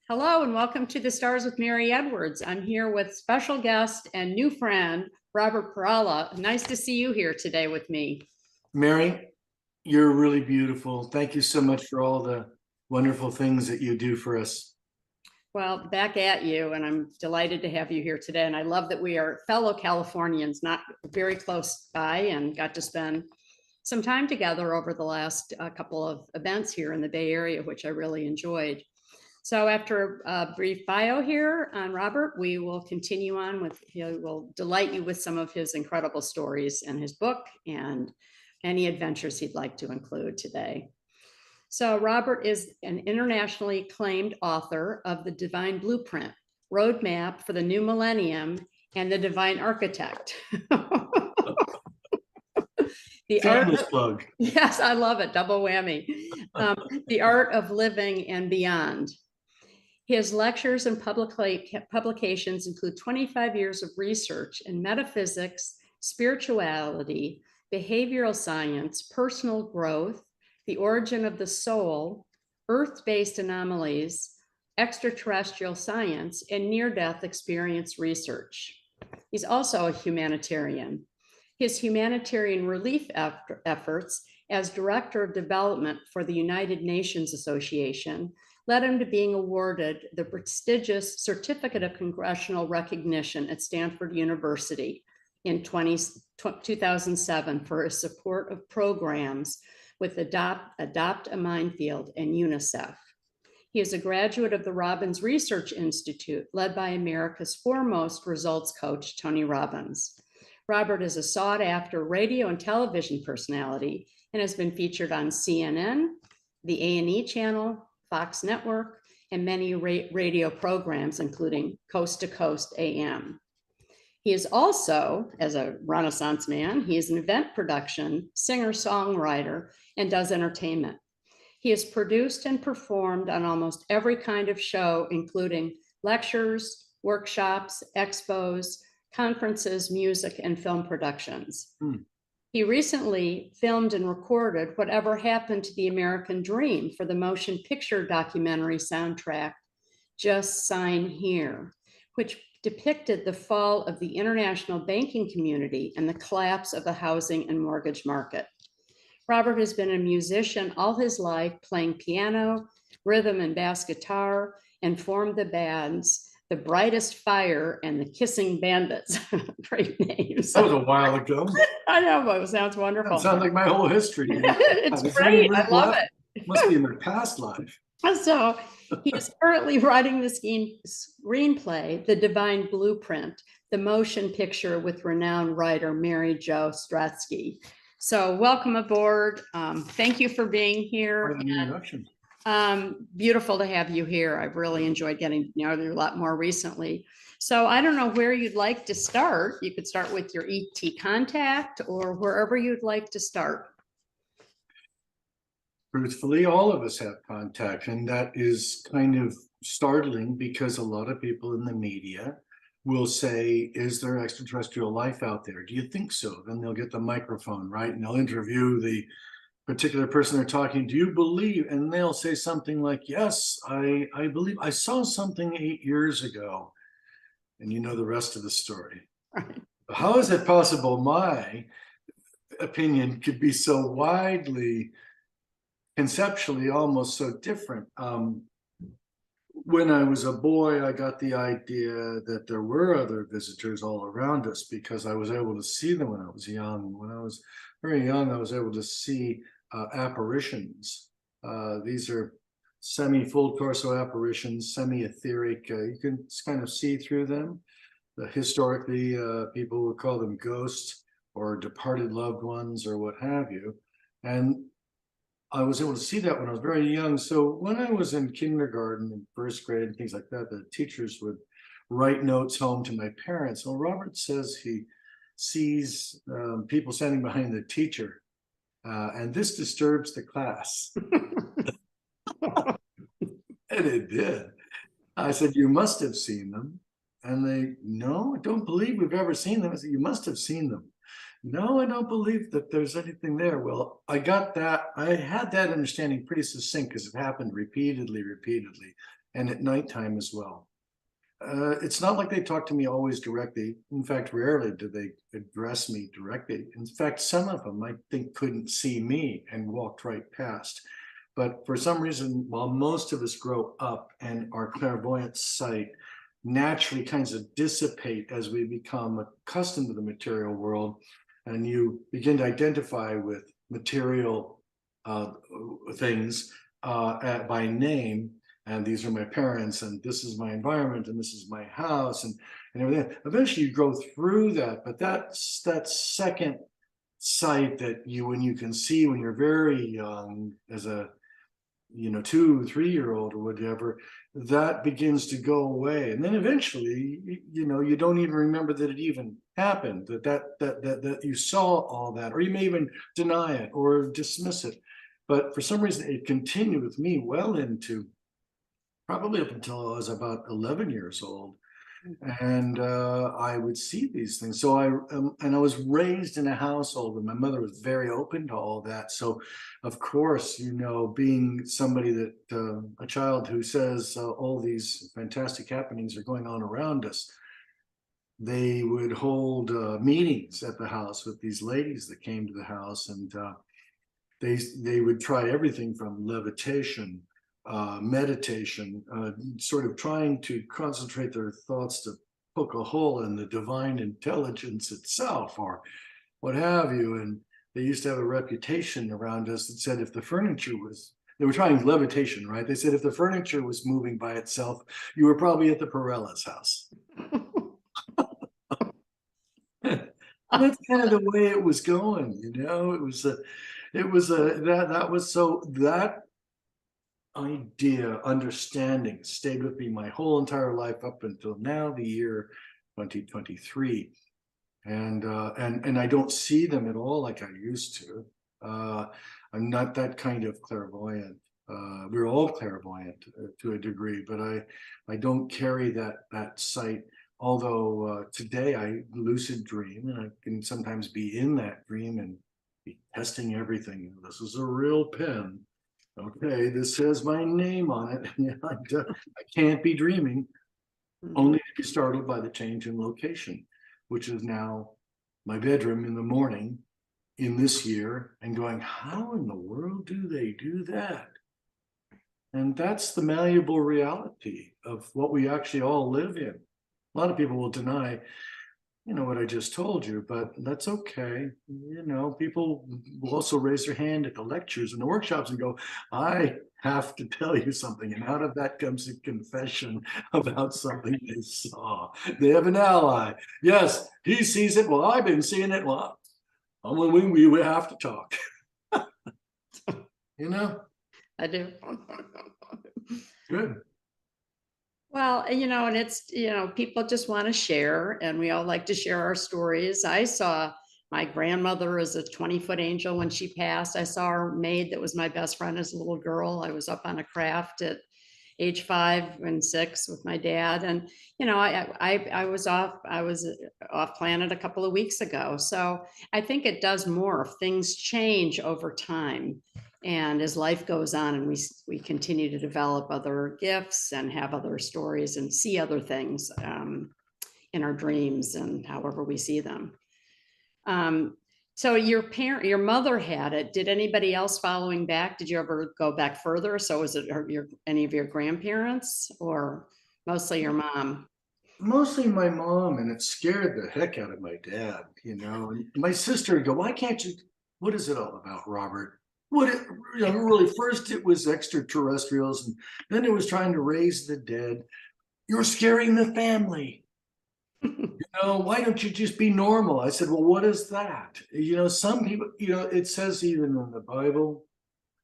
Hello and welcome to the Stars with Mary Edwards. I'm here with special guest and new friend, Robert Perala. Nice to see you here today with me. Mary, you're really beautiful. Thank you so much for all the wonderful things that you do for us. Well, back at you, and I'm delighted to have you here today. And I love that we are fellow Californians, not very close by, and got to spend some time together over the last couple of events here in the Bay Area, which I really enjoyed. So after a brief bio here on Robert, we will continue on with, he will delight you with some of his incredible stories in his book and any adventures he'd like to include today. So Robert is an internationally acclaimed author of The Divine Blueprint, Roadmap for the New Millennium, and The Divine Architect. The shameless plug. Yes, I love it. Double whammy. The Art of Living and Beyond. His lectures and publications include 25 years of research in metaphysics, spirituality, behavioral science, personal growth, the origin of the soul, earth-based anomalies, extraterrestrial science, and near-death experience research. He's also a humanitarian. His humanitarian relief efforts as Director of Development for the United Nations Association led him to being awarded the prestigious Certificate of Congressional Recognition at Stanford University in 2007 for his support of programs with Adopt a Minefield and UNICEF. He is a graduate of the Robbins Research Institute, led by America's foremost results coach, Tony Robbins. Robert is a sought-after radio and television personality and has been featured on CNN, the A&E channel, Fox Network, and many radio programs, including Coast to Coast AM. He is also, as a Renaissance man, he is an event production, singer-songwriter, and does entertainment. He has produced and performed on almost every kind of show, including lectures, workshops, expos, conferences, music, and film productions. He recently filmed and recorded Whatever Happened to the American Dream for the motion picture documentary soundtrack, Just Sign Here, which depicted the fall of the international banking community and the collapse of the housing and mortgage market. Robert has been a musician all his life, playing piano, rhythm and bass guitar, and formed the bands The Brightest Fire and the Kissing Bandits. Great names. That was a while ago. I know, but it sounds wonderful. That sounds like my whole history. It's great. I love it. Must be in my past life. So he is currently writing the screenplay, The Divine Blueprint, the motion picture with renowned writer Mary Jo Stratsky. So welcome aboard. Thank you for being here. Beautiful to have you here. I've really enjoyed getting to know you a lot more recently. So I don't know where you'd like to start. You could start with your ET contact or wherever you'd like to start. Truthfully, all of us have contact, and that is kind of startling because a lot of people in the media will say, is there extraterrestrial life out there? Do you think so? Then they'll get the microphone, right? And they'll interview the particular person they're talking. Do you believe? And they'll say something like, yes, I believe. I saw something 8 years ago. And you know the rest of the story. Right. How is it possible my opinion could be so widely, conceptually almost so different? When I was a boy, I got the idea that there were other visitors all around us because I was able to see them when I was young. When I was very young, I was able to see apparitions. These are semi-full torso apparitions, semi-etheric. You can kind of see through them. Historically, people would call them ghosts or departed loved ones or what have you. And I was able to see that when I was very young. So when I was in kindergarten and first grade and things like that, the teachers would write notes home to my parents. Well, Robert says he sees people standing behind the teacher, and this disturbs the class. And it did. I said, you must have seen them. And they, no, I don't believe we've ever seen them. I said, you must have seen them. No, I don't believe that there's anything there. Well, I got that. I had that understanding pretty succinct because it happened repeatedly. and at nighttime as well. It's not like they talk to me always directly. In fact, rarely do they address me directly. In fact, some of them I think couldn't see me and walked right past. But for some reason, while most of us grow up and our clairvoyant sight naturally kinds of dissipate as we become accustomed to the material world, and you begin to identify with material things by name, and these are my parents, and this is my environment, and this is my house, and everything. Eventually you go through that, but that's that second sight that when you can see when you're very young, as a 2-3-year-old or whatever, that begins to go away. And then eventually, you don't even remember that it even happened, that you saw all that, or you may even deny it or dismiss it. But for some reason, it continued with me well into probably up until I was about 11 years old. And I would see these things. So I was raised in a household, and my mother was very open to all that. So, of course, being somebody that a child who says all these fantastic happenings are going on around us, they would hold meetings at the house with these ladies that came to the house, and they would try everything from levitation, meditation, sort of trying to concentrate their thoughts to poke a hole in the divine intelligence itself, or what have you. And they used to have a reputation around us that said if the furniture was, they were trying levitation, right? They said if the furniture was moving by itself, you were probably at the Perala's house. That's kind of the way it was going, that idea, understanding stayed with me my whole entire life up until now, the year 2023. And I don't see them at all like I used to. I'm not that kind of clairvoyant. We're all clairvoyant to a degree, but I don't carry that sight. Although today I lucid dream, and I can sometimes be in that dream and be testing everything. This is a real pen. Okay, this says my name on it. I can't be dreaming, only to be startled by the change in location, which is now my bedroom in the morning in this year, and going, how in the world do they do that? And that's the malleable reality of what we actually all live in. A lot of people will deny, what I just told you, but that's okay. People will also raise their hand at the lectures and the workshops and go, I have to tell you something. And out of that comes a confession about something they saw. They have an ally. Yes, he sees it. Well, I've been seeing it. Well, we have to talk. I do. Good. Well, and it's, people just want to share, and we all like to share our stories. I saw my grandmother as a 20-foot angel when she passed. I saw her maid that was my best friend as a little girl. I was up on a craft at age 5 and 6 with my dad. And, I was off planet a couple of weeks ago. So I think it does morph. Things change over time. And as life goes on and we continue to develop other gifts and have other stories and see other things in our dreams and however we see them. So your mother had it. Did anybody else following back? Did you ever go back further? So was it any of your grandparents, or mostly your mom? Mostly my mom, and it scared the heck out of my dad, And my sister would go, why can't you, what is it all about, Robert? Really, first it was extraterrestrials, and then it was trying to raise the dead. You're scaring the family. Why don't you just be normal? I said, well, what is that? Some people, it says even in the Bible,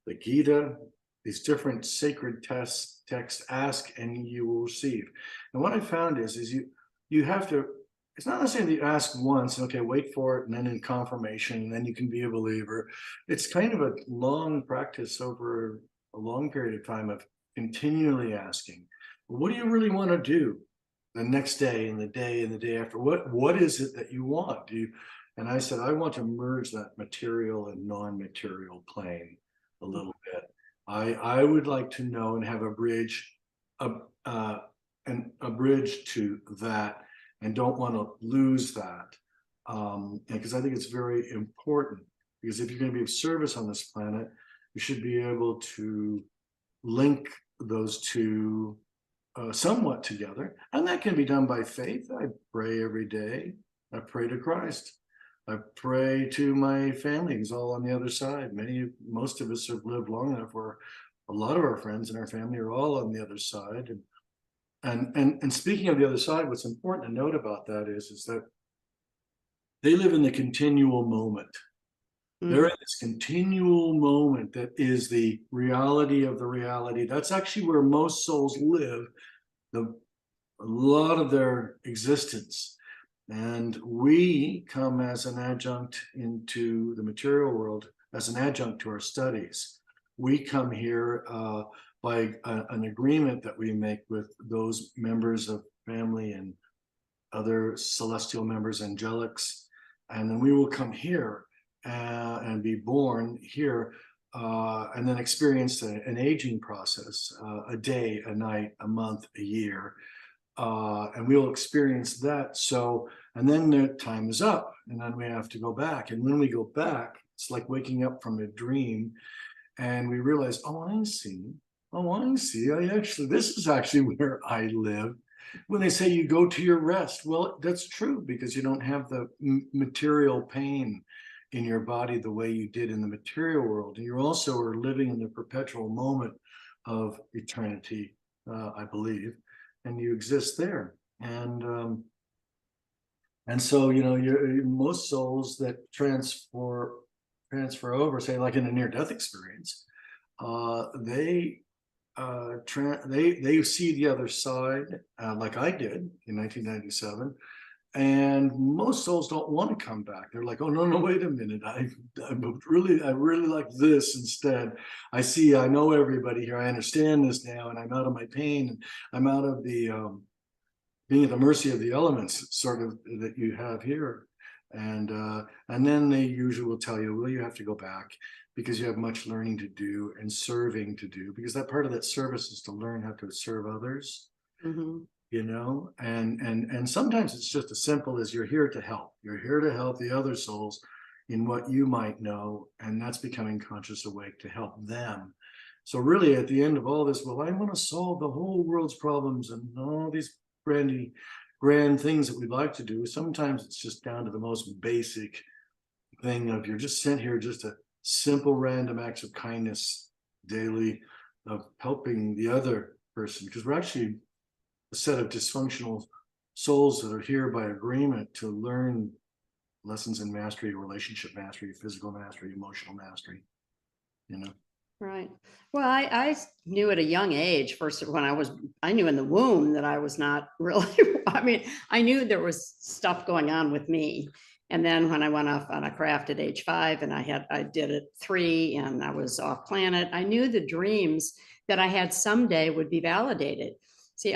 the Gita, these different sacred texts, ask and you will receive. And what I found is you have to, it's not necessarily you ask once, okay, wait for it, and then in confirmation, and then you can be a believer. It's kind of a long practice over a long period of time of continually asking, what do you really want to do the next day and the day after? What is it that you want? And I said, I want to merge that material and non-material plane a little bit. I would like to know and have a bridge a bridge to that, and don't want to lose that. Because I think it's very important, because if you're going to be of service on this planet, you should be able to link those two somewhat together. And that can be done by faith. I pray every day. I pray to Christ. I pray to my family who's all on the other side. Most of us have lived long enough where a lot of our friends and our family are all on the other side. And speaking of the other side, what's important to note about that is that they live in the continual moment. They're in this continual moment that is the reality of the reality. That's actually where most souls live a lot of their existence. And we come as an adjunct into the material world, as an adjunct to our studies. We come here by an agreement that we make with those members of family and other celestial members, angelics. And then we will come here and be born here, and then experience an aging process, a day, a night, a month, a year. And we'll experience that. So, and then the time is up, and then we have to go back. And when we go back, it's like waking up from a dream, and we realize, oh, I see. Oh, I see. This is actually where I live. When they say you go to your rest, well, that's true, because you don't have the material pain in your body the way you did in the material world. And you also are living in the perpetual moment of eternity, I believe, and you exist there. And so, most souls that transfer over, say like in a near-death experience, they see the other side, like I did in 1997. And most souls don't want to come back. They're like, oh, no, wait a minute. I really like this instead. I know everybody here. I understand this now, and I'm out of my pain, and I'm out of the being at the mercy of the elements, sort of, that you have here. And then they usually will tell you, well, you have to go back because you have much learning to do and serving to do, because that part of that service is to learn how to serve others. Mm-hmm. And sometimes it's just as simple as you're here to help. You're here to help the other souls in what you might know, and that's becoming conscious awake to help them. So really, at the end of all this, well, I want to solve the whole world's problems and all these grand things that we'd like to do. Sometimes it's just down to the most basic thing of, you're just sent here just a simple random acts of kindness daily, of helping the other person, because we're actually a set of dysfunctional souls that are here by agreement to learn lessons in mastery, relationship mastery, physical mastery, emotional mastery, Right. Well, I knew at a young age, first, I knew in the womb that I was not really, I knew there was stuff going on with me. And then when I went off on a craft at age 5, and I did it 3, and I was off planet, I knew the dreams that I had someday would be validated. See,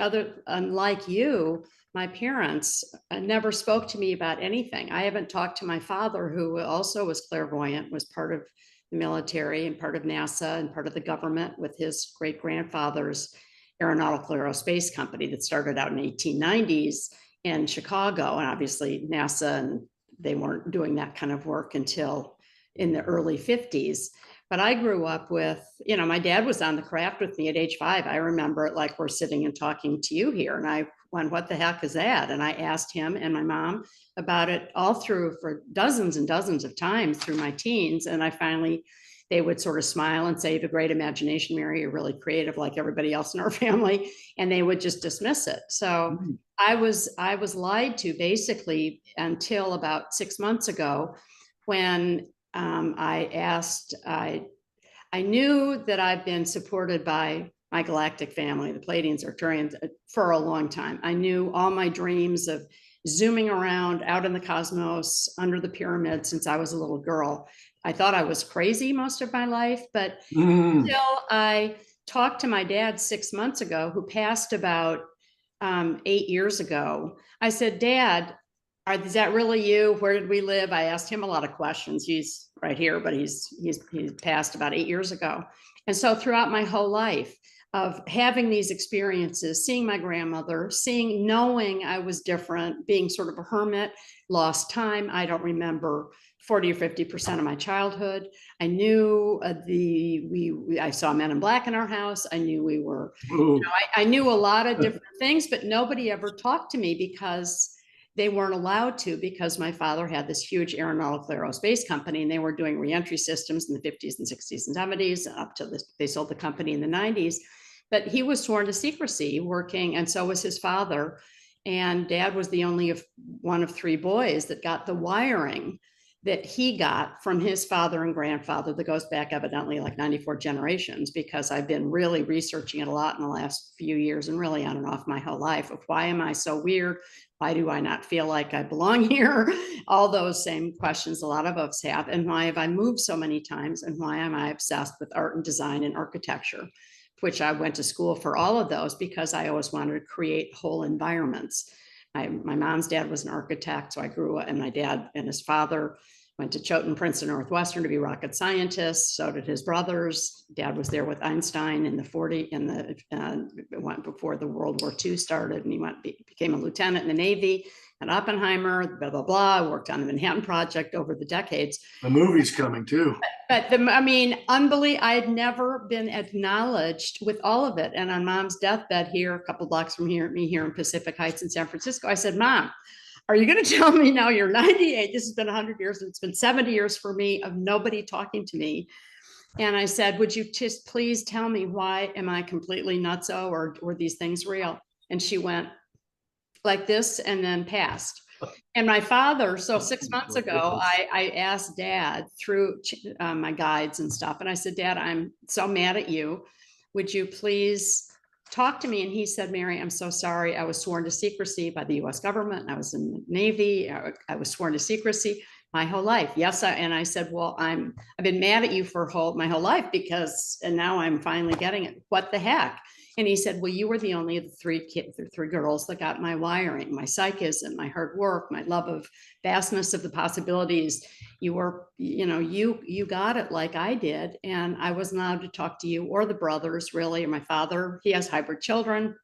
unlike you, my parents never spoke to me about anything. I haven't talked to my father, who also was clairvoyant, was part of the military and part of NASA and part of the government with his great-grandfather's aeronautical aerospace company that started out in the 1890s in Chicago. And obviously NASA, and they weren't doing that kind of work until in the early 50s. But I grew up with, my dad was on the craft with me at age 5. I remember it like we're sitting and talking to you here. And I went, what the heck is that? And I asked him and my mom about it all through for dozens and dozens of times through my teens. And they would sort of smile and say, you have a great imagination, Mary, you're really creative like everybody else in our family. And they would just dismiss it. So I was lied to basically until about 6 months ago, when I knew that I've been supported by my galactic family, the Pleiadians, Arcturians, for a long time. I knew all my dreams of zooming around out in the cosmos under the pyramid since I was a little girl. I thought I was crazy most of my life, but until I talked to my dad 6 months ago, who passed about 8 years ago. I said, Dad, is that really you? Where did we live? I asked him a lot of questions. He's right here, but he's passed about 8 years ago. And so throughout my whole life, of having these experiences, seeing my grandmother, knowing I was different, being sort of a hermit, lost time. I don't remember 40 or 50% of my childhood. I knew I saw Men in Black in our house. I knew we were, I knew a lot of different things, but nobody ever talked to me because they weren't allowed to, because my father had this huge aeronautical aerospace company, and they were doing reentry systems in the 50s and 60s and 70s up to this. They sold the company in the 90s, but he was sworn to secrecy working, and so was his father. And Dad was the only one of three boys that got the wiring that he got from his father and grandfather that goes back evidently like 94 generations, because I've been really researching it a lot in the last few years, and really on and off my whole life, of why am I so weird? Why do I not feel like I belong here? All those same questions a lot of us have. And why have I moved so many times? And why am I obsessed with art and design and architecture, which I went to school for all of those, because I always wanted to create whole environments. My mom's dad was an architect, so I grew up, and my dad and his father went to Choate, Princeton, Northwestern to be rocket scientists. So did his brothers. Dad was there with Einstein in the 40s, went before the World War II started, and he became a lieutenant in the Navy. And Oppenheimer, blah, blah, blah, worked on the Manhattan Project over the decades. The movie's coming too. But unbelievable. I had never been acknowledged with all of it. And on Mom's deathbed here, a couple blocks from here in Pacific Heights in San Francisco, I said, Mom, are you going to tell me now you're 98? This has been 100 years. And it's been 70 years for me of nobody talking to me. And I said, would you just please tell me, why am I completely nutso, or were these things real? And she went like this and then passed. And my father, so 6 months ago, I asked Dad through my guides and stuff. And I said, Dad, I'm so mad at you. Would you please talk to me? And he said, Mary, I'm so sorry. I was sworn to secrecy by the US government. I was in the Navy. I was sworn to secrecy my whole life. Yes. And I said, well, I've been mad at you for my whole life, and now I'm finally getting it. What the heck? And he said, well, you were the only of the three girls that got my wiring, my psychism, my hard work, my love of vastness of the possibilities. You got it like I did. And I wasn't allowed to talk to you or the brothers, really, or my father. He has hybrid children.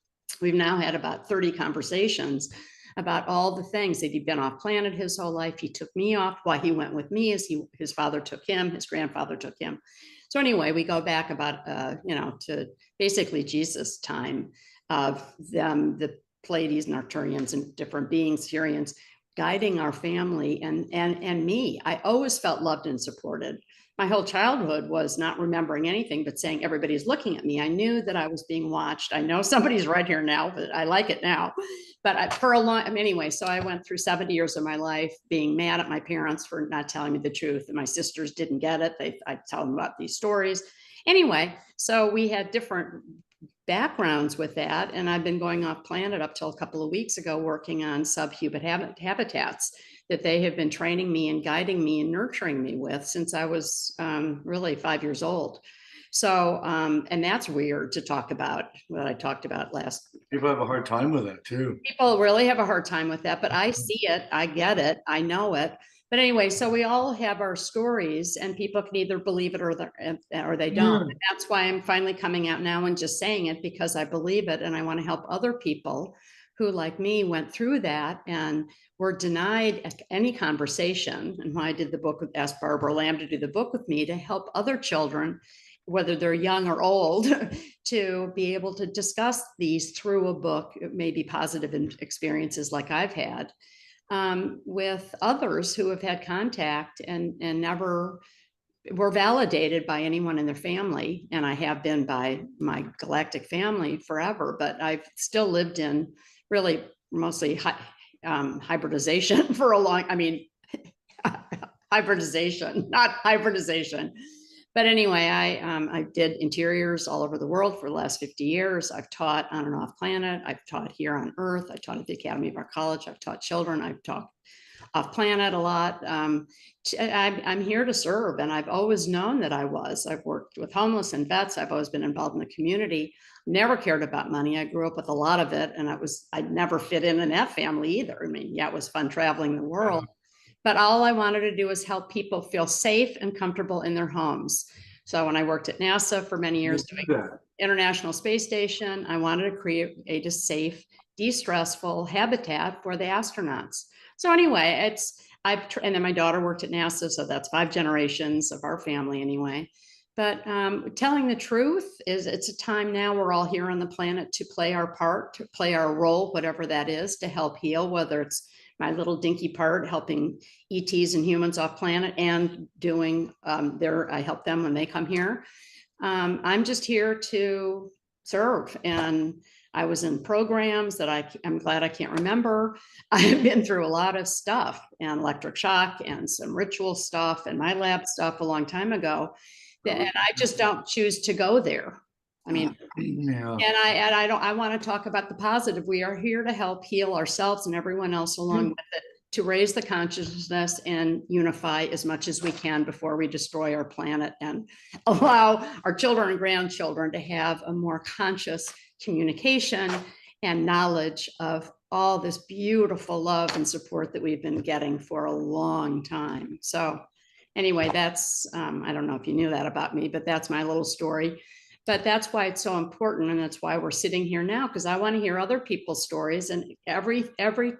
We've now had about 30 conversations about all the things that he'd been off planet his whole life. He took me off. Why he went with me is his father took him, his grandfather took him. So anyway, we go back about, to basically Jesus' time of them, the Pleiades and Arcturians and different beings, Sirians, guiding our family and me. I always felt loved and supported. My whole childhood was not remembering anything but saying everybody's looking at me. I knew that I was being watched. I know somebody's right here now, but I like it now. But anyway, so I went through 70 years of my life being mad at my parents for not telling me the truth. And my sisters didn't get it. I'd tell them about these stories. Anyway, so we had different backgrounds with that. And I've been going off planet up till a couple of weeks ago, working on subhuman habitats that they have been training me and guiding me and nurturing me with since I was really 5 years old. So, and that's weird to talk about, what I talked about last. People have a hard time with that too. People really have a hard time with that, but I see it, I get it, I know it. But anyway, so we all have our stories, and people can either believe it or they don't. And that's why I'm finally coming out now and just saying it, because I believe it, and I want to help other people who, like me, went through that and were denied any conversation. And why I did the book with, asked Barbara Lamb to do the book with me, to help other children, whether they're young or old, to be able to discuss these through a book, maybe positive experiences like I've had, with others who have had contact and never were validated by anyone in their family. And I have been by my galactic family forever, but I've still lived in really mostly hybridization for a long, hybridization, not hybridization. But anyway, I did interiors all over the world for the last 50 years. I've taught on and off planet. I've taught here on Earth. I taught at the Academy of Art College. I've taught children. I've taught off planet a lot. I'm here to serve, and I've always known that I was. I've worked with homeless and vets. I've always been involved in the community. Never cared about money. I grew up with a lot of it, and I'd never fit in that family either. Yeah, it was fun traveling the world. But all I wanted to do was help people feel safe and comfortable in their homes. So when I worked at NASA for many years doing International Space Station. I wanted to create a safe, de-stressful habitat for the astronauts. So anyway, and then my daughter worked at NASA, so that's 5 generations of our family anyway. But telling the truth is, it's a time now we're all here on the planet to play our part, to play our role, whatever that is, to help heal, whether it's my little dinky part helping ETs and humans off planet and doing I help them when they come here. I'm just here to serve. And I was in programs that I'm glad I can't remember. I've been through a lot of stuff and electric shock and some ritual stuff and my lab stuff a long time ago. And I just don't choose to go there. I mean, Yeah. I want to talk about the positive. We are here to help heal ourselves and everyone else along with it, to raise the consciousness and unify as much as we can before we destroy our planet, and allow our children and grandchildren to have a more conscious communication and knowledge of all this beautiful love and support that we've been getting for a long time. So anyway, that's, I don't know if you knew that about me, but that's my little story. But that's why it's so important, and that's why we're sitting here now, because I want to hear other people's stories. And every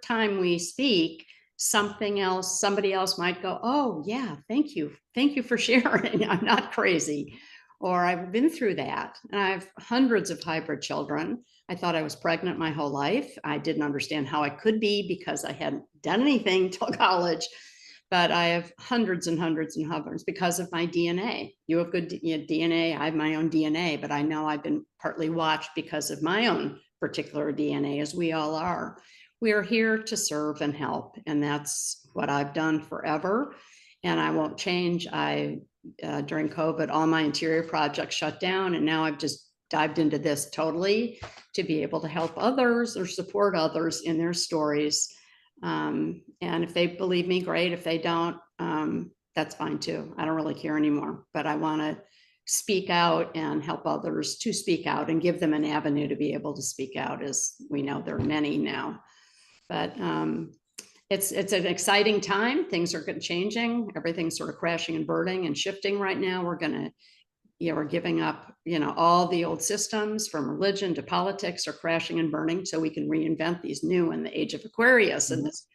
time we speak, somebody else might go, oh yeah, thank you for sharing. I'm not crazy, or I've been through that. And I have hundreds of hybrid children. I thought I was pregnant my whole life. I didn't understand how I could be because I hadn't done anything till college. But I have hundreds and hundreds and hundreds because of my DNA. You have good DNA. I have my own DNA, but I know I've been partly watched because of my own particular DNA, as we all are. We are here to serve and help, and that's what I've done forever, and I won't change. During COVID, all my interior projects shut down, and now I've just dived into this totally to be able to help others or support others in their stories. And if they believe me, great. If they don't, that's fine too. I don't really care anymore, but I want to speak out and help others to speak out and give them an avenue to be able to speak out, as we know there are many now. But it's an exciting time. Things are changing. Everything's sort of crashing and burning and shifting right now. We're giving up, all the old systems, from religion to politics, are crashing and burning, so we can reinvent these new in the age of Aquarius and this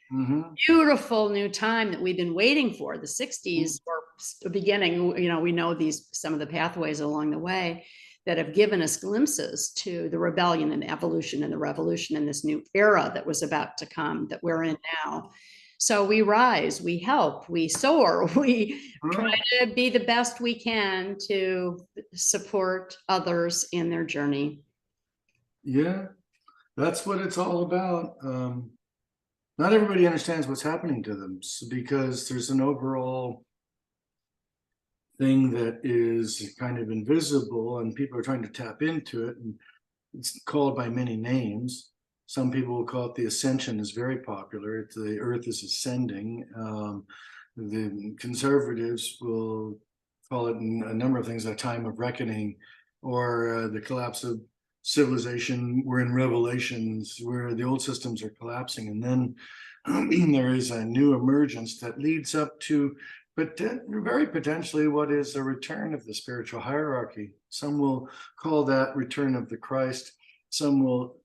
beautiful new time that we've been waiting for. The 60s were the beginning. We know some of the pathways along the way that have given us glimpses to the rebellion and the evolution and the revolution in this new era that was about to come, that we're in now. So we rise, we help, we soar, we try to be the best we can to support others in their journey. Yeah, that's what it's all about. Not everybody understands what's happening to them, because there's an overall thing that is kind of invisible, and people are trying to tap into it, and it's called by many names. Some people will call it the ascension, is very popular. The earth is ascending. The conservatives will call it a number of things: a time of reckoning, or the collapse of civilization. We're in Revelations, where the old systems are collapsing, and then there is a new emergence that leads up to, but very potentially, what is a return of the spiritual hierarchy. Some will call that return of the Christ. Some will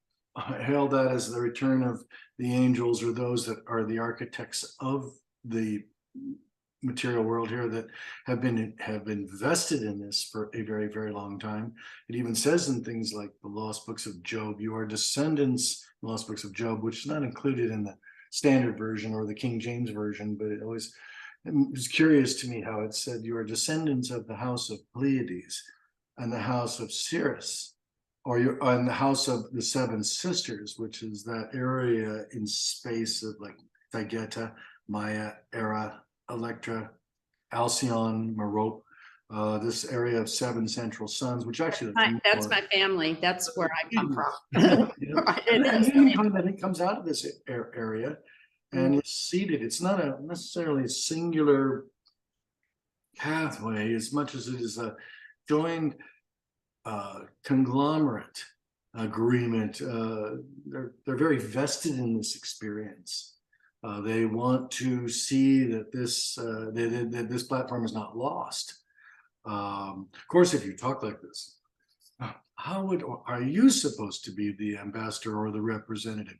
hail that as the return of the angels, or those that are the architects of the material world here, that have invested in this for a very, very long time. It even says in things like the lost books of Job, you are descendants, lost books of Job, which is not included in the standard version or the King James version, but it was curious to me how it said, you are descendants of the house of Pleiades and the house of Sirius, or you're on the house of the seven sisters, which is that area in space of like Thageta, Maya, Era, Electra, Alcyon, Merope, this area of seven central suns, which actually that's my family. That's where I come from. And mankind, I think, comes out of this area and is seated. It's not necessarily a singular pathway as much as it is a joined conglomerate agreement. They're very vested in this experience. They want to see that this platform is not lost. Of course, if you talk like this, are you supposed to be the ambassador or the representative?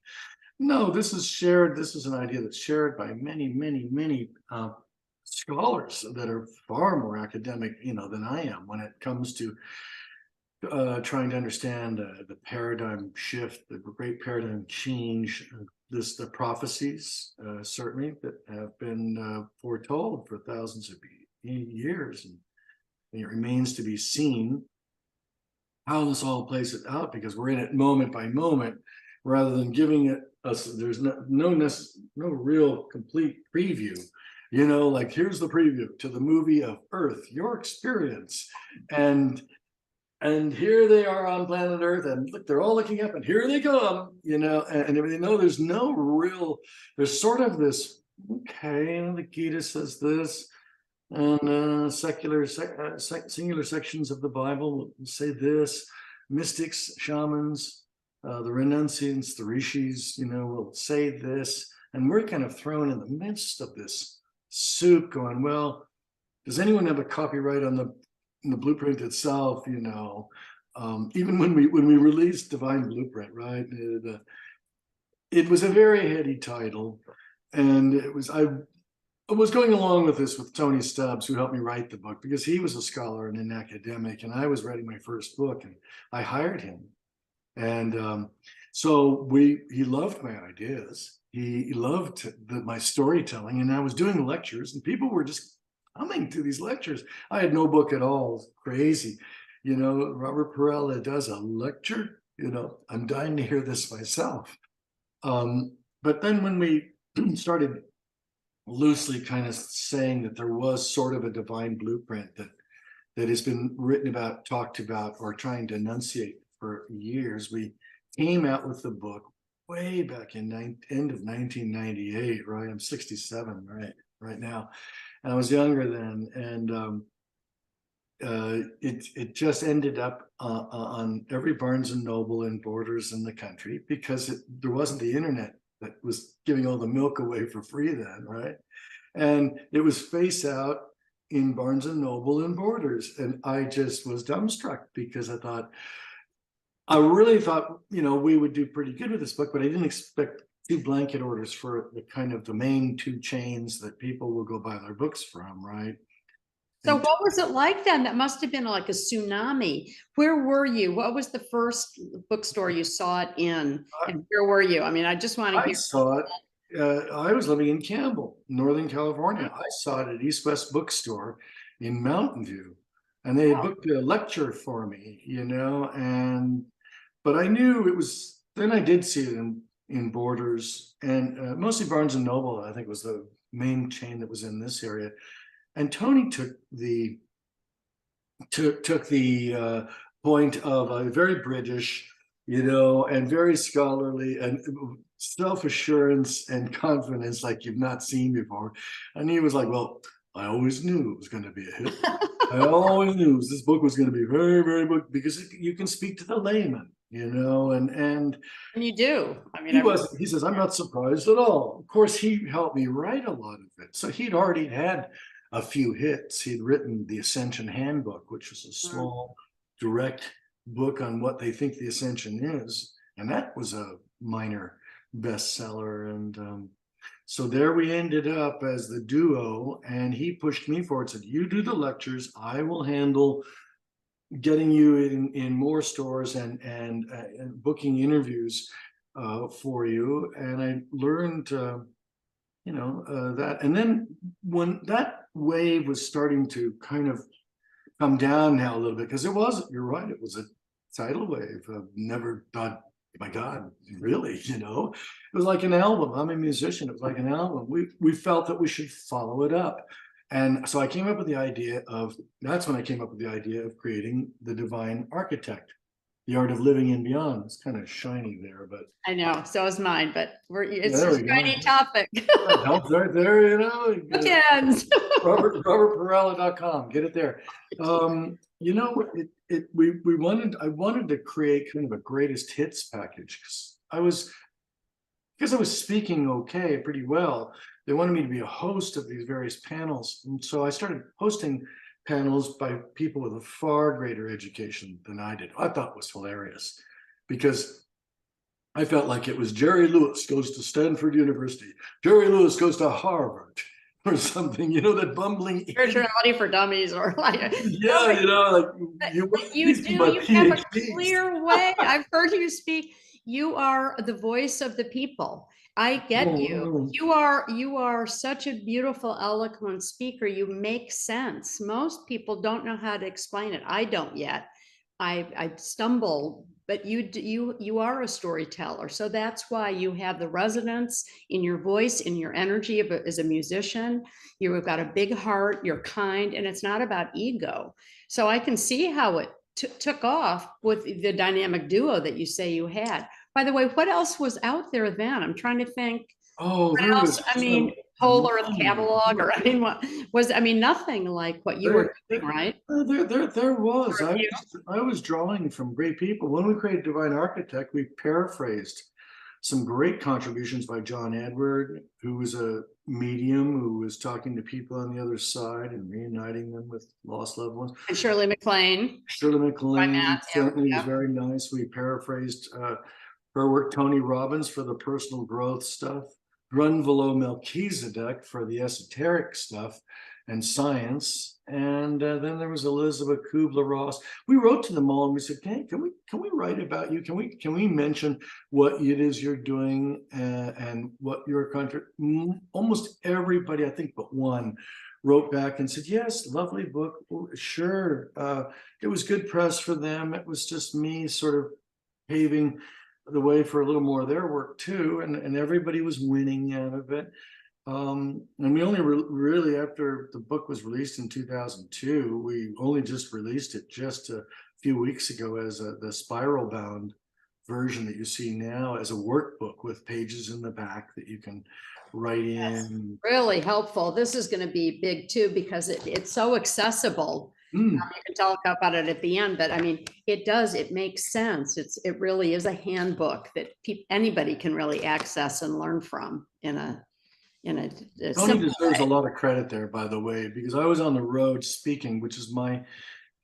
No, this is shared. This is an idea that's shared by many, many, many scholars that are far more academic, than I am when it comes to trying to understand the paradigm shift, the great paradigm change, the prophecies certainly that have been foretold for thousands of years, and it remains to be seen how this all plays it out, because we're in it moment by moment, rather than giving it us. There's no real complete preview. Like, here's the preview to the movie of Earth, your experience, and here they are on planet Earth, and look, they're all looking up, and here they come, and there's no real, there's sort of this, okay, the Gita says this, and singular sections of the Bible will say this, mystics, shamans, the renunciants, the rishis, will say this, and we're kind of thrown in the midst of this soup going, well, does anyone have a copyright on the blueprint itself? Even when we released Divine Blueprint, right, it was a very heady title, and I was going along with this with Tony Stubbs, who helped me write the book, because he was a scholar and an academic, and I was writing my first book, and I hired him. And so he loved my ideas. He loved my storytelling, and I was doing lectures, and people were just coming to these lectures. I had no book at all. Crazy. Robert Perala does a lecture. I'm dying to hear this myself. But then when we started loosely kind of saying that there was sort of a divine blueprint that has been written about, talked about, or trying to enunciate for years, we came out with the book way back in end of 1998, right? I'm 67 right now, and I was younger then, and it just ended up on every Barnes and Noble and Borders in the country, because there wasn't the internet that was giving all the milk away for free then, right? And it was face out in Barnes and Noble and Borders, and I just was dumbstruck, because I really thought, we would do pretty good with this book, but I didn't expect 2 blanket orders for the main 2 chains that people will go buy their books from, right? So what was it like then? That must have been like a tsunami. Where were you? What was the first bookstore you saw it in? And where were you? I mean, I just want to hear. I saw it. I was living in Campbell, Northern California. I saw it at East West Bookstore in Mountain View, and they had booked a lecture for me, but I knew it was. Then I did see it in Borders, and mostly Barnes and Noble, I think, was the main chain that was in this area. And Tony took the point of a very British, and very scholarly, and self-assurance and confidence like you've not seen before. And he was like, well, I always knew it was going to be a hit. I always knew this book was going to be very, very good, because you can speak to the layman, and you do. I mean, he says, I'm not surprised at all. Of course, he helped me write a lot of it. So he'd already had a few hits. He'd written the Ascension Handbook, which is a small, direct book on what they think the Ascension is. And that was a minor bestseller. And so there we ended up as the duo, and he pushed me forward, said, you do the lectures, I will handle getting you in more stores and booking interviews for you. And I learned that. And then when that wave was starting to kind of come down now a little bit, because you're right, it was a tidal wave. I've never thought, my God, really, it was like an album. I'm a musician. It was like an album. We felt that we should follow it up. And so that's when I came up with the idea of creating the Divine Architect, the art of living and beyond. It's kind of shiny there, but I know, so is mine, but it's a shiny topic. Help right there, Bookends. RobertPerala.com. Get it there. I wanted to create kind of a greatest hits package, because I was speaking pretty well. They wanted me to be a host of these various panels, and so I started hosting panels by people with a far greater education than I did. I thought was hilarious because I felt like it was Jerry Lewis goes to Stanford University, Jerry Lewis goes to Harvard or something, that bumbling. Spirituality for dummies, or like, Yeah, like you but you used to do, my you have a PhDs. clear way. I've heard you speak. You are the voice of the people. I get you. You are such a beautiful, eloquent speaker. You make sense. Most people don't know how to explain it. I don't yet. I stumble, but you are a storyteller. So that's why you have the resonance in your voice, in your energy as a musician. You've got a big heart, you're kind, and it's not about ego. So I can see how it took off with the dynamic duo that you say you had. By the way, what else was out there then? I'm trying to think. Oh, What there else? was I mean, whole earth catalog, or I mean, what was? I mean, nothing like what you were doing, right? There was. For you? I was drawing from great people. When we created Divine Architect, we paraphrased some great contributions by John Edward, who was a medium who was talking to people on the other side and reuniting them with lost loved ones. And Shirley MacLaine. Shirley MacLaine certainly was Yeah. very nice. We paraphrased her work, Tony Robbins for the personal growth stuff, Grunvalo Melchizedek for the esoteric stuff and science. And then there was Elizabeth Kubler-Ross. We wrote to them all and we said, hey, can we write about you? Can we mention what it is you're doing and what your country? Almost everybody, I think but one, wrote back and said, yes, lovely book. Sure. It was good press for them. It was just me sort of paving the way for a little more of their work too, and everybody was winning out of it. And we only really, after the book was released in 2002, we only just released it just a few weeks ago as the spiral bound version that you see now as a workbook with pages in the back that you can write in. Really helpful. This is going to be big too, because it's so accessible. You can talk about it at the end, but I mean, it makes sense. It really is a handbook that anybody can really access and learn from in a Tony deserves a lot of credit there, by the way, because I was on the road speaking, which is my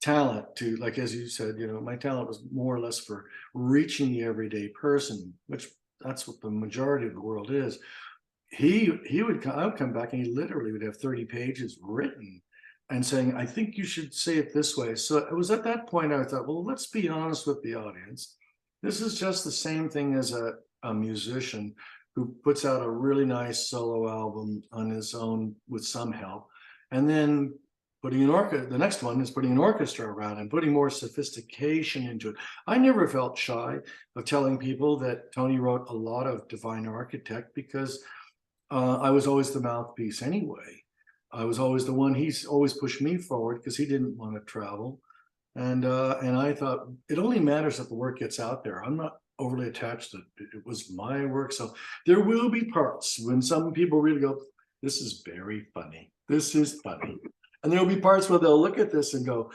talent to, like, as you said, my talent was more or less for reaching the everyday person, which that's what the majority of the world is. I would come back and he literally would have 30 pages written and saying, I think you should say it this way. So it was at that point I thought, well, let's be honest with the audience. This is just the same thing as a musician who puts out a really nice solo album on his own with some help. And then the next one is putting an orchestra around and putting more sophistication into it. I never felt shy of telling people that Tony wrote a lot of Divine Architect because I was always the mouthpiece anyway. I was always the one. He's always pushed me forward because he didn't want to travel. And I thought it only matters that the work gets out there. I'm not overly attached to it. It was my work. So there will be parts when some people really go, this is very funny. This is funny. And there'll be parts where they'll look at this and go,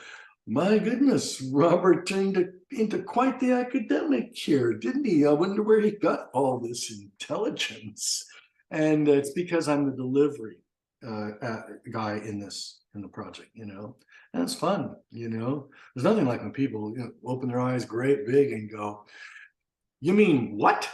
my goodness, Robert turned into quite the academic here, didn't he? I wonder where he got all this intelligence. And it's because I'm the delivery guy in the project, and it's fun, there's nothing like when people open their eyes great big and go, you mean what?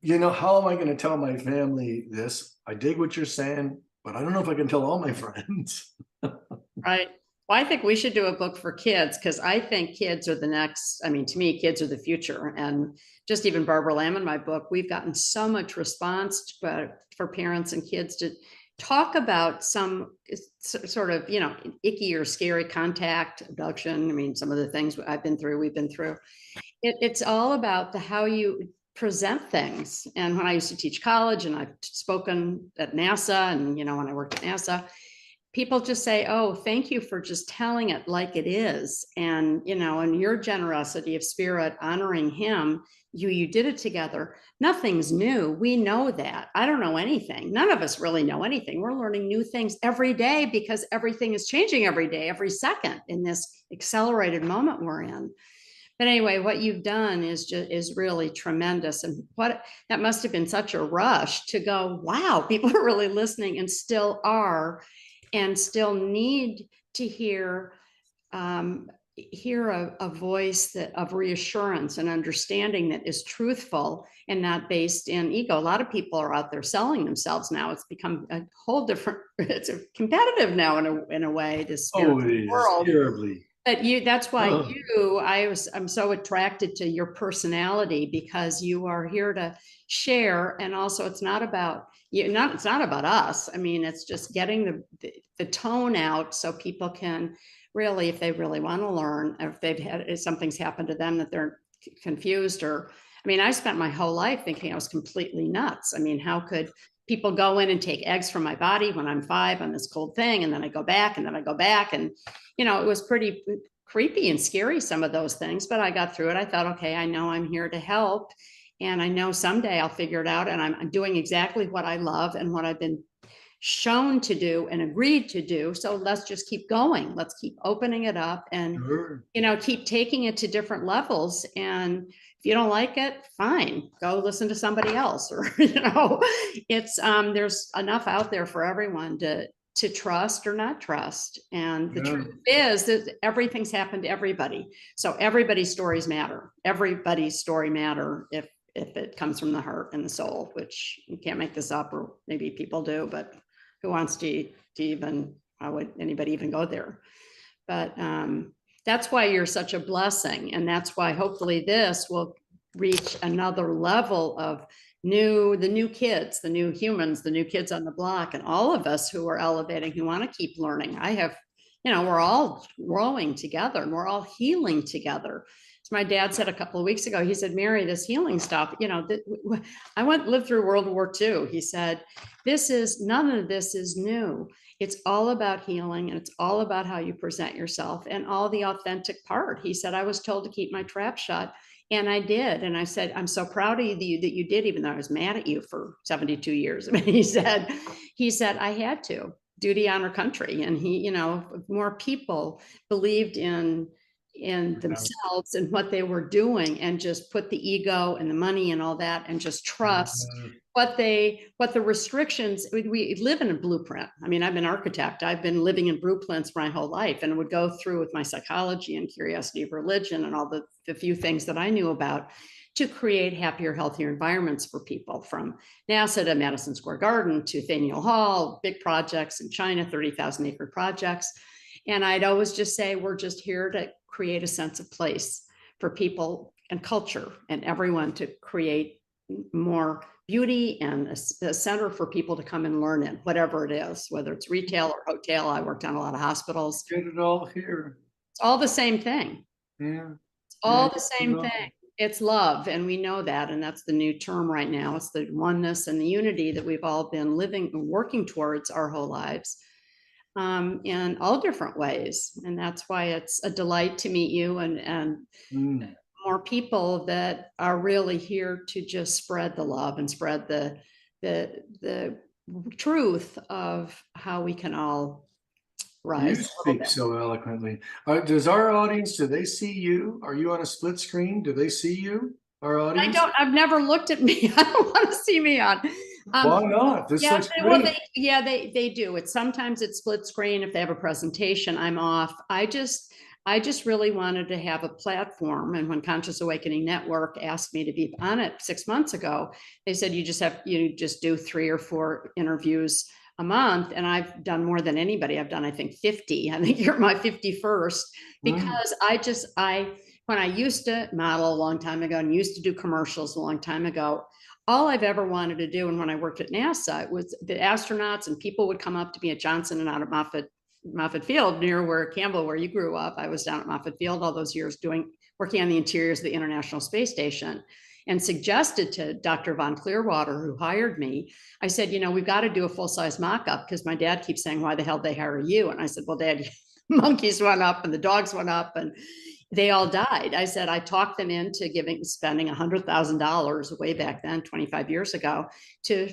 How am I going to tell my family this? I dig what you're saying, but I don't know if I can tell all my friends. Right. Well, I think we should do a book for kids, because I think kids are the next. I mean, to me, kids are the future. And just even Barbara Lamb in my book, we've gotten so much response for parents and kids to talk about some sort of, icky or scary contact, abduction. I mean, some of the things we've been through. It's all about how you present things. And when I used to teach college and I've spoken at NASA and, when I worked at NASA, people just say, oh, thank you for just telling it like it is. And, and your generosity of spirit, honoring him, you did it together. Nothing's new. We know that. I don't know anything. None of us really know anything. We're learning new things every day because everything is changing every day, every second in this accelerated moment we're in. But anyway, what you've done is really tremendous. And that must have been such a rush to go, wow, people are really listening and still are, and still need to hear hear a voice of reassurance and understanding that is truthful and not based in ego. A lot of people are out there selling themselves now. It's become a whole different, it's competitive now in a way, this Oh, spiritual it is world. terribly. But that's why Oh. I'm so attracted to your personality, because you are here to share. And also it's not about you, it's not about us. I mean, it's just getting the tone out so people can really, if they really want to learn, or if something's happened to them that they're confused, or, I mean, I spent my whole life thinking I was completely nuts. I mean, how could people go in and take eggs from my body when I'm 5 on this cold thing, and then I go back, and then I go back, and it was pretty creepy and scary, some of those things, but I got through it. I thought, okay, I know I'm here to help, and I know someday I'll figure it out, and I'm doing exactly what I love and what I've been shown to do and agreed to do. So let's just keep going. Let's keep opening it up and, Sure. keep taking it to different levels. And if you don't like it, fine, go listen to somebody else. Or, it's, there's enough out there for everyone to trust or not trust. And the Yeah. truth is that everything's happened to everybody. So everybody's stories matter. Everybody's story matter if it comes from the heart and the soul, which you can't make this up, or maybe people do, but who wants to even, how would anybody even go there? But that's why you're such a blessing. And that's why hopefully this will reach another level of the new kids, the new humans, the new kids on the block, and all of us who are elevating, who want to keep learning. We're all growing together and we're all healing together. My dad said a couple of weeks ago, he said, Mary, this healing stuff, I lived through World War II. He said, none of this is new. It's all about healing, and it's all about how you present yourself and all the authentic part. He said, I was told to keep my trap shut, and I did. And I said, I'm so proud of you that you did, even though I was mad at you for 72 years. I mean, he said, I had to. Duty, honor, country. And more people believed in themselves and what they were doing, and just put the ego and the money and all that, and just trust what the restrictions. We live in a blueprint. I mean, I'm an architect. I've been living in blueprints my whole life, and would go through with my psychology and curiosity of religion and all the few things that I knew about, to create happier, healthier environments for people, from NASA to Madison Square Garden to Faneuil Hall, big projects in China, 30,000 acre projects. And I'd always just say, we're just here to create a sense of place for people and culture and everyone, to create more beauty and a center for people to come and learn in, whatever it is, whether it's retail or hotel. I worked on a lot of hospitals. Get it all here. It's all the same thing. Yeah. It's all the same thing. It's love. And we know that. And that's the new term right now. It's the oneness and the unity that we've all been living and working towards our whole lives, in all different ways. And that's why it's a delight to meet you, and more people that are really here to just spread the love and spread the truth of how we can all rise. You speak so eloquently. Does our audience, do they see you? Are you on a split screen? Do they see you, our audience? I've never looked at me. I don't want to see me on. Why not? This looks great. They do. Sometimes it's split screen. If they have a presentation, I'm off. I just really wanted to have a platform. And when Conscious Awakening Network asked me to be on it 6 months ago, they said, you just do 3 or 4 interviews a month. And I've done more than anybody. I've done, I think, 50. I think you're my 51st, because when I used to model a long time ago and used to do commercials a long time ago, all I've ever wanted to do, and when I worked at NASA, it was the astronauts and people would come up to me at Johnson and out at Moffett Field, near where Campbell, where you grew up. I was down at Moffett Field all those years working on the interiors of the International Space Station, and suggested to Dr. Von Clearwater, who hired me, I said, we've got to do a full-size mock-up, because my dad keeps saying, why the hell did they hire you? And I said, well, Dad, monkeys went up and the dogs went up and they all died. I said, I talked them into spending $100,000 way back then, 25 years ago, to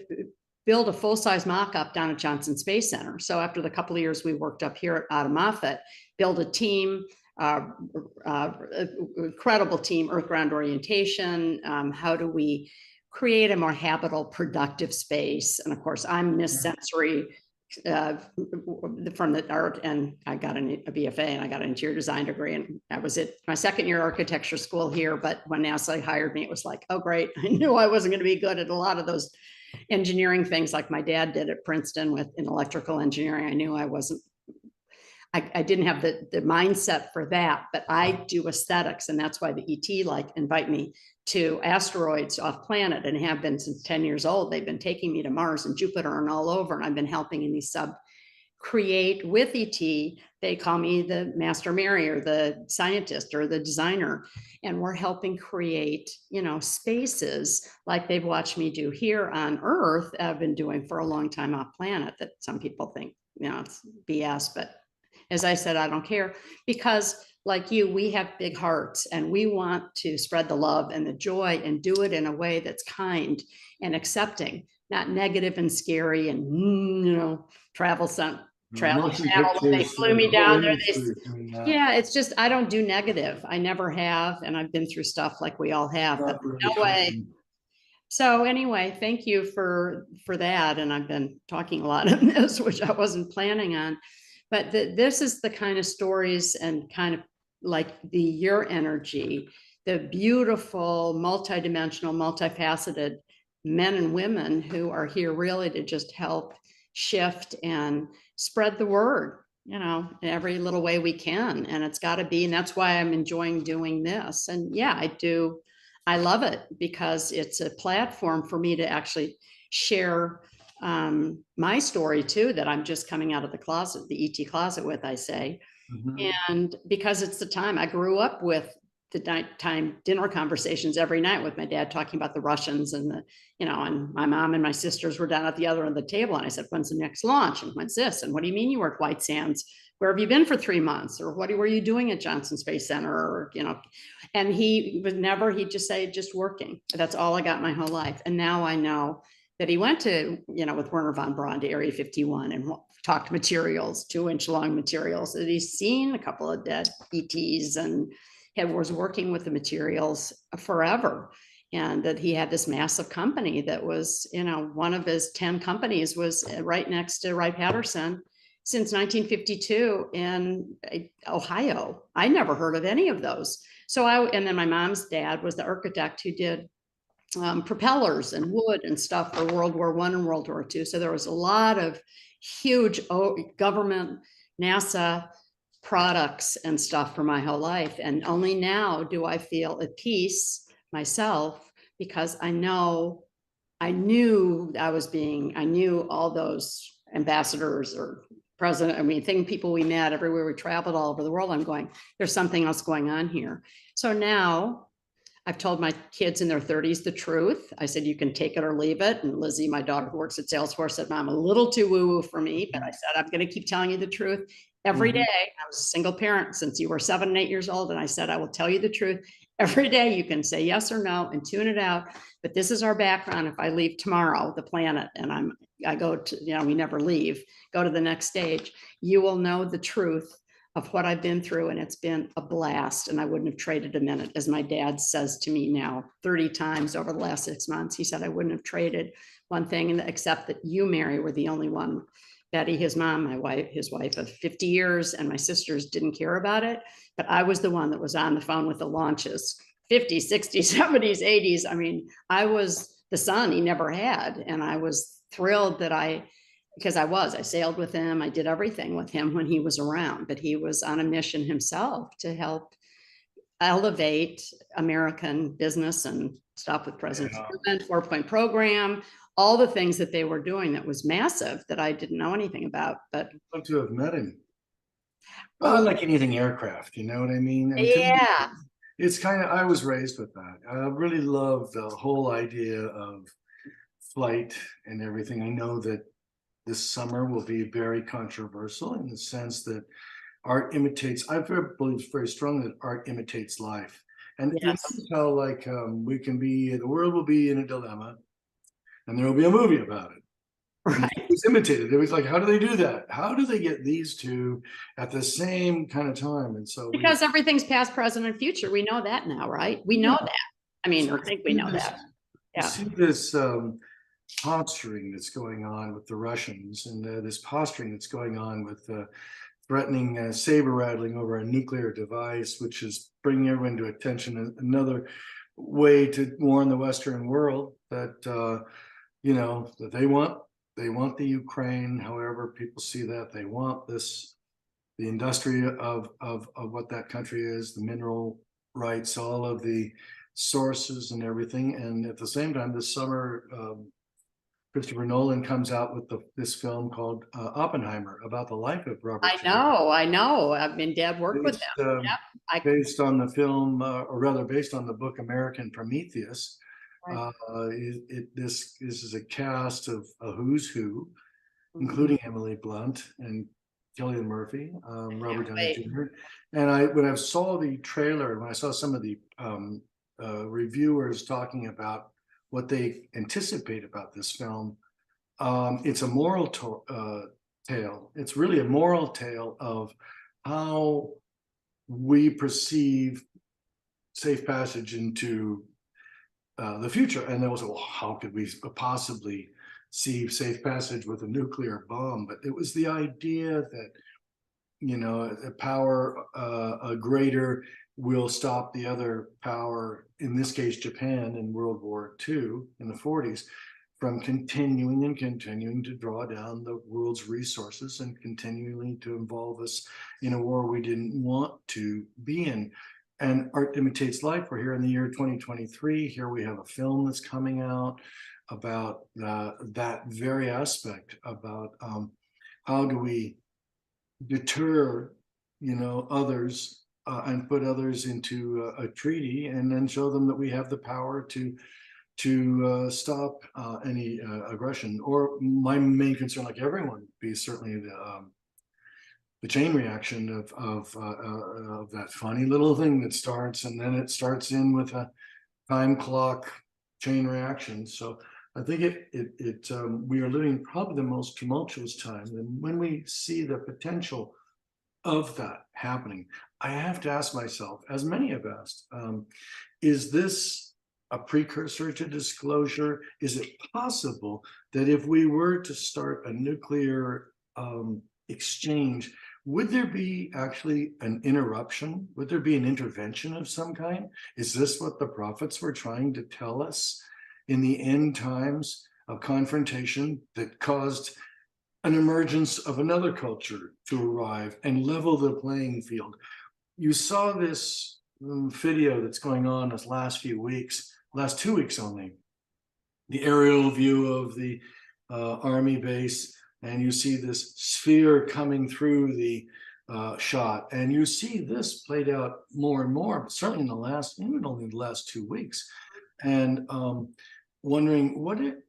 build a full-size mock-up down at Johnson Space Center. So after the couple of years we worked up here out of Moffett, build a team, incredible team, earth ground orientation. How do we create a more habitable, productive space? And of course, I'm Miss Sensory from the art, and I got a BFA, and I got an interior design degree, and that was it. My second year architecture school here, but when NASA hired me, it was like, oh great, I knew I wasn't going to be good at a lot of those engineering things like my dad did at Princeton in electrical engineering. I knew I wasn't, I didn't have the mindset for that, but I do aesthetics, and that's why the ET invite me to asteroids off planet, and have been since 10 years old. They've been taking me to Mars and Jupiter and all over, and I've been helping in these create with ET. They call me the master marrier, the scientist, or the designer, and we're helping create, spaces like they've watched me do here on Earth. I've been doing for a long time off planet, that some people think, it's BS, but as I said, I don't care, because like you, we have big hearts, and we want to spread the love and the joy and do it in a way that's kind and accepting, not negative and scary and, travel channel. They flew me down there. Yeah, it's just, I don't do negative. I never have. And I've been through stuff like we all have, but no way. So anyway, thank you for that. And I've been talking a lot on this, which I wasn't planning on. But this is the kind of stories and kind of like your energy, the beautiful, multidimensional, multifaceted men and women who are here really to just help shift and spread the word, in every little way we can. And it's got to be, and that's why I'm enjoying doing this. And yeah, I do. I love it because it's a platform for me to actually share my story too, that I'm just coming out of the closet, the ET closet with, I say. And because it's the time I grew up with, the nighttime dinner conversations every night with my dad talking about the Russians and and my mom and my sisters were down at the other end of the table. And I said, when's the next launch? And when's this? And what do you mean you were at White Sands? Where have you been for 3 months? Or what were you doing at Johnson Space Center? Or, and he'd just say, just working. That's all I got my whole life. And now I know that he went to, with Werner von Braun to Area 51 and talked materials, 2-inch long materials, that he's seen a couple of dead ETs and was working with the materials forever. And that he had this massive company that was, one of his 10 companies was right next to Wright-Patterson since 1952 in Ohio. I never heard of any of those. And then my mom's dad was the architect who did propellers and wood and stuff for World War I and World War II. So there was a lot of huge government, NASA products and stuff for my whole life. And only now do I feel at peace myself, because I knew all those ambassadors or president, people we met everywhere we traveled all over the world. I'm going, there's something else going on here. So now I've told my kids in their 30s the truth. I said, you can take it or leave it. And Lizzie, my daughter who works at Salesforce, said, Mom, a little too woo-woo for me. But I said, I'm going to keep telling you the truth every day. I was a single parent since you were 7 and 8 years old. And I said, I will tell you the truth every day. You can say yes or no and tune it out. But this is our background. If I leave tomorrow, the planet, and I go to, we never leave, go to the next stage, you will know the truth of what I've been through. And it's been a blast. And I wouldn't have traded a minute. As my dad says to me now 30 times over the last 6 months, he said, I wouldn't have traded one thing except that you, Mary, were the only one. Betty, his mom, his wife of 50 years, and my sisters didn't care about it. But I was the one that was on the phone with the launches, 50s, 60s, 70s, 80s. I mean, I was the son he never had. And I was thrilled that I sailed with him. I did everything with him when he was around, but he was on a mission himself to help elevate American business and stuff with President Truman, 4-point program, all the things that they were doing that was massive that I didn't know anything about. But I'd love to have met him. Well, like anything aircraft, you know what I mean? And yeah. It's kind of, I was raised with that. I really love the whole idea of flight and everything. I know that this summer will be very controversial in the sense that art imitates, I believe very strongly that art imitates life. And yes. You can tell, like, the world will be in a dilemma and there will be a movie about it. Right. It was imitated. It was like, how do they do that? How do they get these two at the same kind of time? And so because everything's past, present, and future. We know that now, right? We know that. I mean, I think we know that. Yeah. You see this posturing that's going on with the Russians, and this posturing that's going on with threatening saber rattling over a nuclear device, which is bringing everyone to attention. Another way to warn the Western world that that they want the Ukraine. However people see that, they want the industry of what that country is, the mineral rights, all of the sources and everything. And at the same time, this summer, Christopher Nolan comes out with this film called Oppenheimer, about the life of Robert. I know. I mean, Dad worked with them. Yep. Based on the film, or rather based on the book American Prometheus. Right. This is a cast of a who's who, including Emily Blunt and Cillian Murphy, Robert Downey Jr. And when I saw the trailer, and when I saw some of the reviewers talking about what they anticipate about this film, it's a moral tale. It's really a moral tale of how we perceive safe passage into the future. And there was, well, how could we possibly see safe passage with a nuclear bomb? But it was the idea that, a power greater will stop the other power, in this case, Japan in World War II in the 40s, from continuing to draw down the world's resources and continually to involve us in a war we didn't want to be in. And art imitates life. We're here in the year 2023. Here we have a film that's coming out about that very aspect, about how do we deter, others and put others into a treaty, and then show them that we have the power to stop any aggression. Or my main concern, like everyone, be certainly the chain reaction of that funny little thing that starts, and then it starts in with a time clock chain reaction. So I think we are living probably the most tumultuous time, and when we see the potential of that happening, I have to ask myself, as many have asked, is this a precursor to disclosure? Is it possible that if we were to start a nuclear exchange, would there be actually an interruption? Would there be an intervention of some kind? Is this what the prophets were trying to tell us in the end times of confrontation that caused an emergence of another culture to arrive and level the playing field? You saw this video that's going on this last 2 weeks only, the aerial view of the army base, and you see this sphere coming through the shot, and you see this played out more and more, but certainly in only the last 2 weeks, and wondering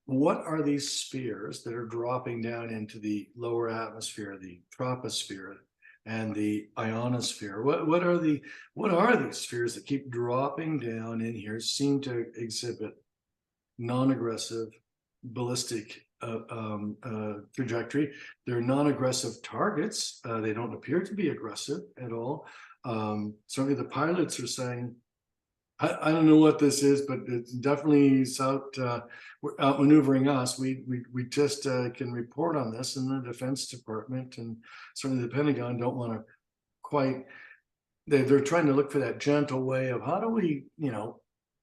what are these spheres that are dropping down into the lower atmosphere, the troposphere and the ionosphere? What are these spheres that keep dropping down in here, seem to exhibit non-aggressive ballistic trajectory? They're non-aggressive targets. They don't appear to be aggressive at all. Certainly the pilots are saying, I don't know what this is, but it's definitely outmaneuvering us. We just can report on this, and the Defense Department and certainly the Pentagon don't want to quite. They're trying to look for that gentle way of how do we,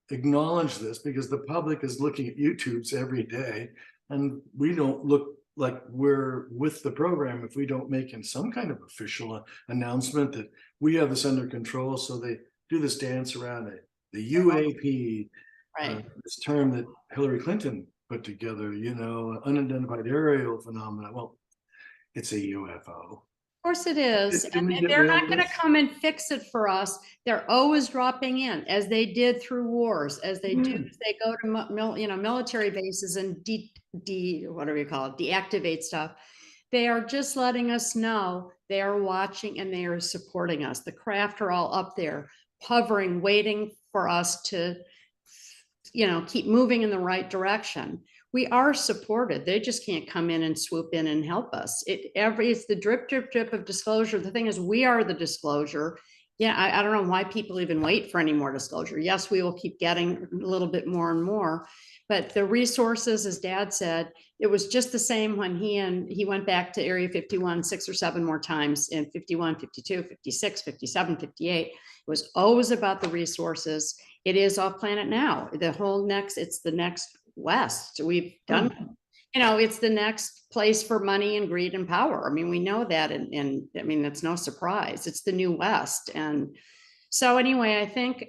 acknowledge this, because the public is looking at YouTubes every day, and we don't look like we're with the program if we don't make some kind of official announcement that we have this under control. So they do this dance around it. The UAP, right? This term that Hillary Clinton put together, unidentified aerial phenomena. Well, it's a UFO. Of course it is. And they're not going to come and fix it for us. They're always dropping in, as they did through wars, as they do. They go to military bases and whatever you call it, deactivate stuff. They are just letting us know they are watching and they are supporting us. The craft are all up there, hovering, waiting for us to, keep moving in the right direction. We are supported. They just can't come in and swoop in and help us. It's the drip, drip, drip of disclosure. The thing is, we are the disclosure. Yeah, I don't know why people even wait for any more disclosure. Yes, we will keep getting a little bit more and more, but the resources, as Dad said, it was just the same when he went back to Area 51 6 or 7 more times in 51, 52, 56, 57, 58. It was always about the resources. It is off planet now. It's the next West. We've done, it's the next place for money and greed and power. I mean, we know that, and I mean, it's no surprise. It's the new West. And so anyway, I think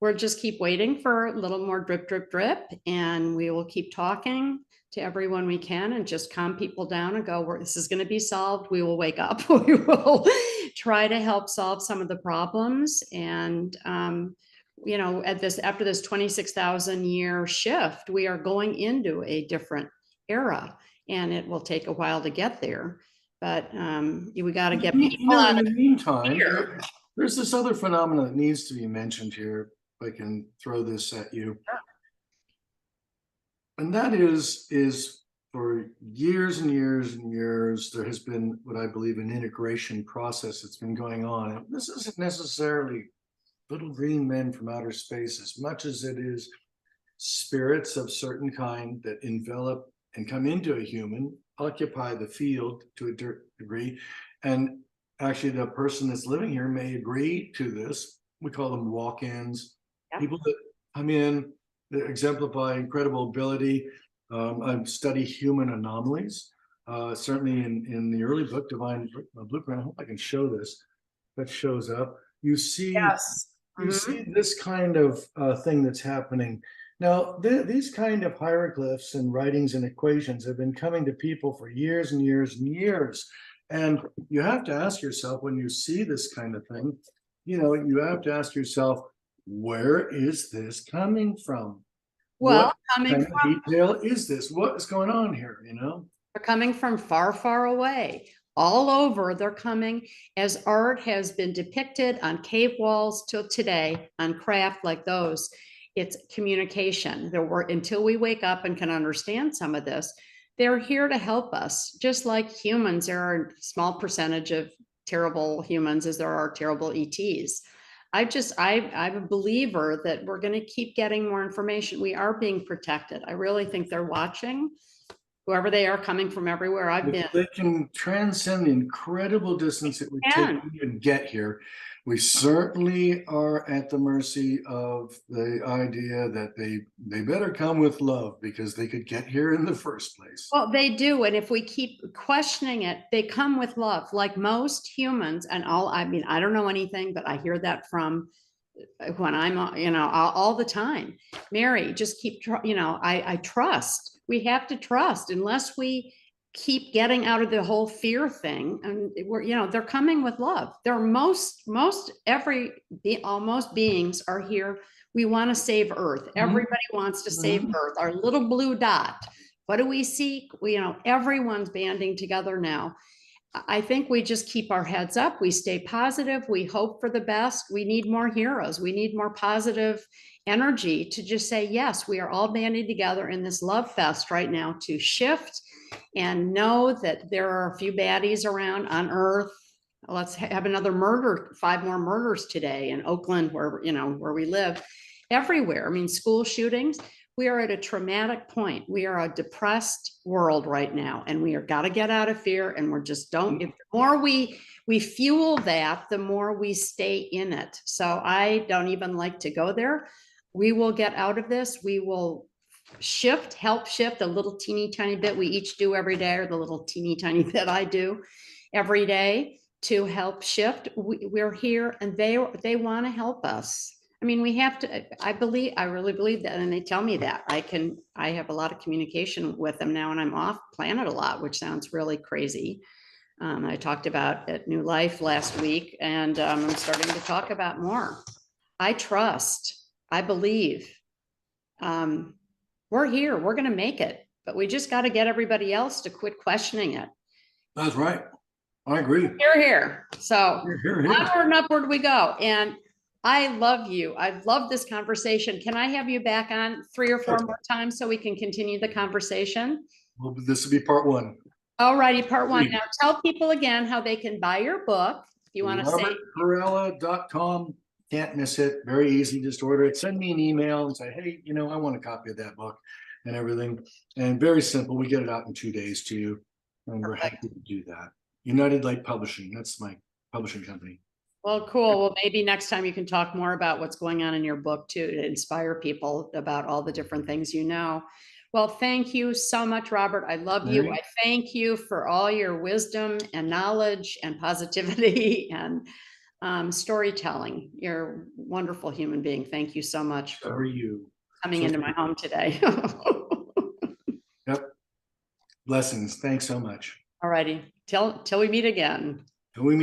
we'll just keep waiting for a little more drip, drip, drip, and we will keep talking to everyone we can and just calm people down and go, this is going to be solved. We will wake up. We will try to help solve some of the problems. And after this 26,000 year shift, we are going into a different era, and it will take a while to get there. But we got to get people out in of the meantime, fear. there's this other phenomenon that needs to be mentioned here. If I can throw this at you. And that is for years and years and years, there has been what I believe an integration process that's been going on. And this isn't necessarily little green men from outer space as much as it is spirits of certain kind that envelop and come into a human, occupy the field to a degree. And actually the person that's living here may agree to this. We call them walk-ins, people that come in, that exemplify incredible ability. I study human anomalies. Certainly in the early book, Divine Blueprint, I hope I can show this. That shows up. You see, you see this kind of thing that's happening. Now, these kind of hieroglyphs and writings and equations have been coming to people for years and years and years. And you have to ask yourself, when you see this kind of thing, you have to ask yourself, where is this coming from? Well, What kind of detail is this? What is going on here? They're coming from far, far away. All over, they're coming as art has been depicted on cave walls till today, on craft like those. It's communication. Until we wake up and can understand some of this, they're here to help us. Just like humans, there are a small percentage of terrible humans as there are terrible ETs. I'm a believer that we're going to keep getting more information. We are being protected. I really think they're watching. Whoever they are, coming from everywhere I've been. They can transcend the incredible distance it would take to even get here. We certainly are at the mercy of the idea that they better come with love, because they could get here in the first place. Well, they do. And if we keep questioning it, they come with love, like most humans. And I don't know anything, but I hear that from when I'm, all the time. Mary, just keep, I trust. We have to trust, unless we keep getting out of the whole fear thing. And they're coming with love. Almost beings are here. We want to save Earth. Everybody wants to save Earth. Our little blue dot. What do we seek? Everyone's banding together now. I think we just keep our heads up. We stay positive. We hope for the best. We need more heroes. We need more positive energy to just say, yes, we are all banding together in this love fest right now to shift and know that there are a few baddies around on Earth. Let's have another murder, 5 more murders today in Oakland, where we live, everywhere. I mean, school shootings. We are at a traumatic point. We are a depressed world right now, and we are got to get out of fear. And we're just the more we fuel that, the more we stay in it. So I don't even like to go there. We will get out of this. We will help shift a little teeny tiny bit we each do every day, or the little teeny tiny bit I do every day to help shift. We're here, and they want to help us. I mean, we have to, I really believe that. And they tell me that I have a lot of communication with them now, and I'm off planet a lot, which sounds really crazy. I talked about at New Life last week, and I'm starting to talk about more. I trust, I believe. We're here, we're going to make it, but we just got to get everybody else to quit questioning it. That's right. I agree. Here. So here. Onward and upward we go. And I love you. I love this conversation. Can I have you back on 3 or 4 more times so we can continue the conversation? Well, this will be part 1. All righty, part 1. Now tell people again how they can buy your book you want to say? RobertPerala.com. Can't miss it. Very easy. Just order it. Send me an email and say, hey, I want a copy of that book and everything. And very simple. We get it out in 2 days to you. And we're Perfect. happy to do that. United Light Publishing. That's my publishing company. Well, cool. Well, maybe next time you can talk more about what's going on in your book too, to inspire people about all the different things you know. Well, thank you so much, Robert. I love you. Mary? I thank you for all your wisdom and knowledge and positivity and storytelling. You're a wonderful human being. Thank you so much So for are you. coming So into my home today. Yep. Blessings. Thanks so much. All righty. Till we meet again. Till we meet.